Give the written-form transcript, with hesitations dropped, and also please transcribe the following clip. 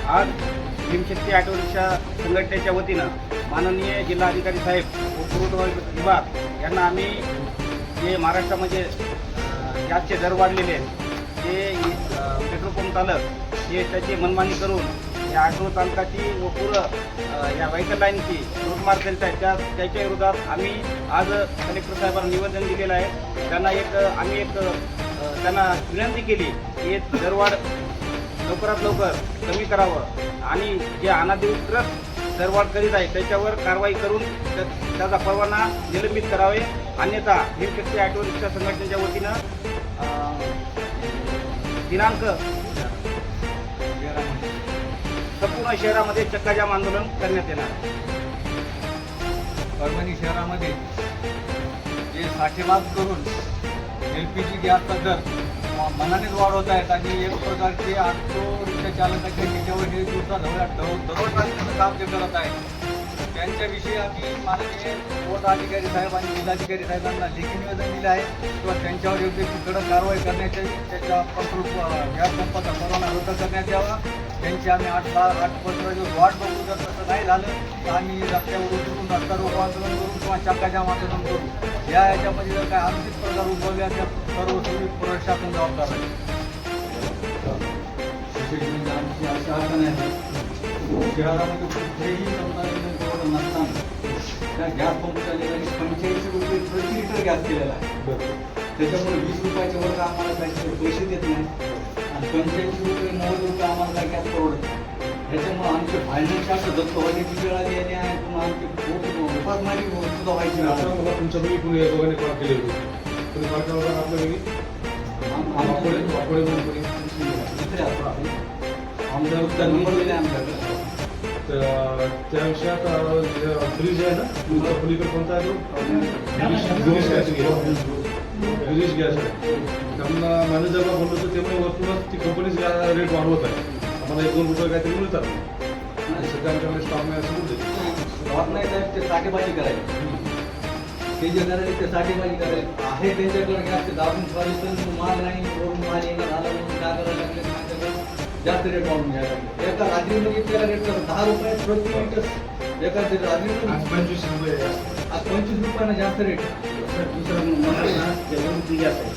आज Bhimshakti auto rickshaw संघटनेच्या वतीनं माननीय जिल्हाधिकारी साहेब व पुरवठा विभाग यांना आम्ही जे महाराष्ट्रामध्ये गॅसचे दर वाढलेले आहेत ते पेट्रोल पंप चालक हे त्याची मनमानी करून या ऑटो चालकाची व पुरं या व्हेकल लाईनची लूटमार करीत आहेत त्याच्या विरोधात आम्ही आज कलेक्टर साहेबांना निवेदन दिलेलं आहे. आम्ही त्यांना विनंती केली की दरवाढ लवकरात लवकर कमी करावं आणि जे अनाधिकृत दरवाढ करीत आहे त्याच्यावर कारवाई करून त्याचा परवाना निलंबित करावे. अन्यथा भीमशक्ती ऑटो रिक्षा संघटनेच्या वतीनं दिनांक संपूर्ण शहरामध्ये चक्काजाम आंदोलन करण्यात येणार. परभणी शहरामध्ये जे साठेबाज करून LPG गॅसचा दर मनानेच वाढवत आहेत आणि एक प्रकारचे ऑटो रिक्षा चालकाच्या त्याच्यावर हे दररोज काम जे करत आहेत त्यांच्याविषयी आम्ही माननीय पुरवठा अधिकारी साहेब आणि जिल्हाधिकारी साहेबांना लेखी निवेदन दिले आहे किंवा त्यांच्यावर योग्य ती कडक कारवाई करण्याची त्याच्या गॅस पंपाचा परवाना रद्द करण्यात यावा. त्यांची आम्ही 8-15 दिवस वाट बघू. जर तसं नाही झालं तर आम्ही रस्त्यावर उतरून रस्ता रोको आंदोलन करू किंवा चक्काजाम आंदोलन करू. याच्यामध्ये जर काय अनुचित प्रकार उद्भवल्या तर सर्व प्रशासन जबाबदार आहे. विशेष म्हणजे आमची अशी अडचण आहे शहरामध्ये कुठेही संसाधन नसताना त्या गॅस पंप चाललेला 85 रुपये प्रति लिटर गॅस केलेला आहे. त्याच्यामुळे 20 रुपयाच्या वर आम्हाला काही पैसे देत नाही आणि 85 रुपये 90 रुपये आम्हाला काही गॅस परवडत नाही. त्याच्यामुळे आमचे फायनान्स असं दत्त होण्याची वेळ आली आणि पुन्हा आमची उपासमारी सुद्धा व्हायची. तुमच्या वेळी कुणी दोघांनी कॉल केले होते तुम्ही कॉल केला आपल्या वेळी आमचा नंबर दिला आमच्याकडे. त्या विषयात ब्रिज आहे ना तुमचा पलीकडे कोणता आहे तो गिरीश गॅस आहे. त्यांना मॅनेजरला बोललो तर त्यामुळे वरतूनच ती कंपनीच रेट वाढवत आहे. आम्हाला 1-2 रुपये काहीतरी मिळतात. सध्या आमच्याकडे स्टॉक नाही असं बोलते. स्टॉक नाही साहेब ते साठेबाजी करायची. ते जे करायचे ते साठेबाजी करायचे आहे त्यांच्याकडे गॅसचे दाबून स्वादिष्ट माल नाही वरून माल येणं झालं म्हणून काय करायला लागले माझ्याकडे जास्त रेट वाढून घ्यायला लागले. एका रात्रीमध्ये त्याला रेट 10 रुपये प्रति लिटर एका रात्रीमध्ये 25 रुपये आज 25 रुपयानं जास्त रेट. दुसरं गॅस आहे.